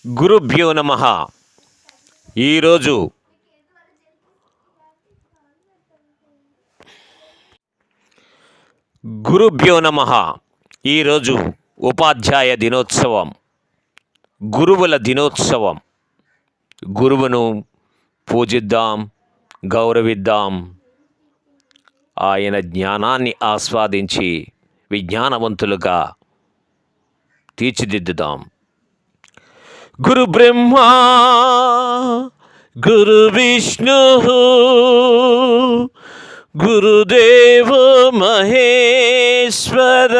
గురుభ్యో నమః. ఈరోజు గురుభ్యో నమః ఈరోజు ఉపాధ్యాయ దినోత్సవం, గురువుల దినోత్సవం. గురువును పూజిద్దాం, గౌరవిద్దాం. ఆయన జ్ఞానాన్ని ఆస్వాదించి విజ్ఞానవంతులుగా తీర్చిదిద్దుదాం. గురు బ్రహ్మా గురు విష్ణు గురుదేవో మహేశ్వర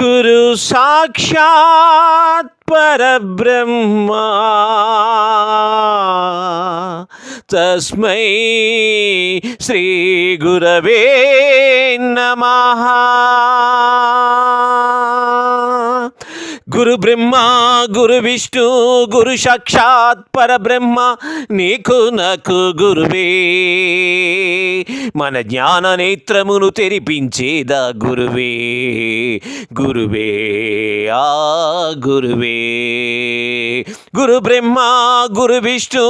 గురు సాక్షాత్ పరబ్రహ్మ తస్మై శ్రీ గురవే నమః. గురు బ్రహ్మ గురు విష్ణు గురు సాక్షాత్ పరబ్రహ్మ నీకు నాకు గురువే. మన జ్ఞాన నేత్రమును తెరిపించేదా గురువే. గురువే ఆ గురువే. గురు బ్రహ్మ గురు విష్ణు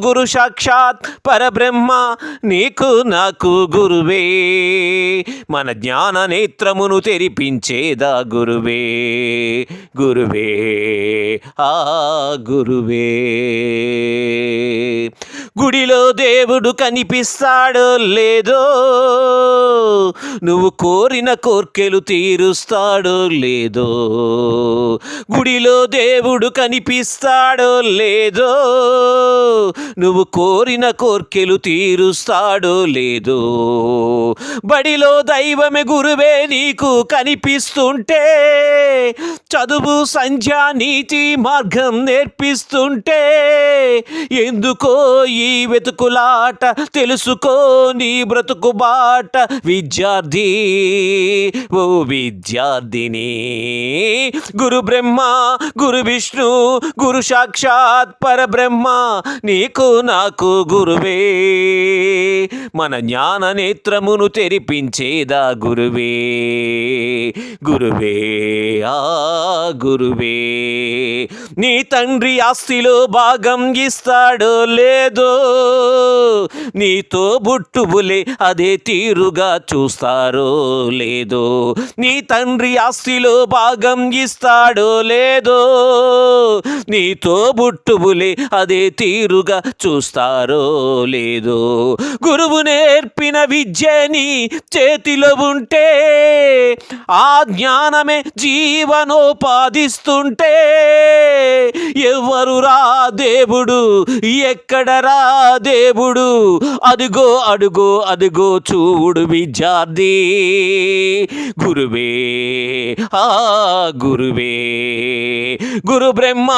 గురు సాక్షాత్ పరబ్రహ్మ నీకు నాకు గురువే. మన జ్ఞాన నేత్రమును తెరిపించేదా గురువే. గురువే ఆ గురువే. గుడిలో దేవుడు కనిపిస్తాడో లేదో, నువ్వు కోరిన కోర్కెలు తీరుస్తాడో లేదో. గుడిలో దేవుడు కనిపిస్తాడో లేదో, నువ్వు కోరిన కోర్కెలు తీరుస్తాడో లేదో. బడిలో దైవమే గురువే నీకు కనిపిస్తుంటే, చదువు సంధ్య నీతి మార్గం నేర్పిస్తుంటే, ఎందుకో ఈ వెతుకులాట తెలుసుకో నీ బ్రతుకు బాట విద్యార్థి ఓ విద్యార్థిని. గురు బ్రహ్మ గురు విష్ణు గురు సాక్షాత్ పరబ్రహ్మ నీకు నాకు గురువే. మన జ్ఞాన నేత్రమును తెరిపించేదా గురువే. గురువే ఆ గురువే. నీ తండ్రి ఆస్తిలో భాగం ఇస్తాడో లేదో, నీతో బుట్టుబులే అదే తీరుగా చూస్తారో లేదో. నీ తండ్రి ఆస్తిలో భాగం ఇస్తాడో లేదో, నీతో బుట్టుబులే అదే తీరుగా చూస్తారో లేదో. గురువు నేర్పిన విద్యని చేతిలో ఉంటే, ఆ జ్ఞానమే జీవనోపాదిస్తుంటే, ఎవరురా దేవుడు ఎక్కడరా దేవుడు, అదిగో అడుగో అదిగో చూడు విద్యార్థి. గురువే ఆ గురువే. గురు బ్రహ్మ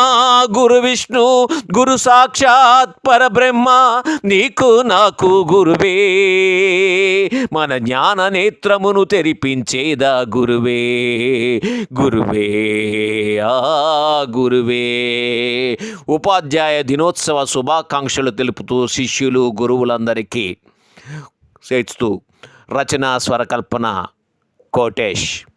గురు విష్ణు గురు సాక్షాత్ పరబ్రహ్మ నీకు నాకు గురువే. మన జ్ఞాన నేత్రమును తెరిపించేదా గురువే. గురువే ఆ గురువే. ఉపాధ్యాయ దినోత్సవ శుభాకాంక్షలు తెలుపుతూ శిష్యులు గురువులందరికీ చేస్తూ రచనా స్వరకల్పన కోటేష్.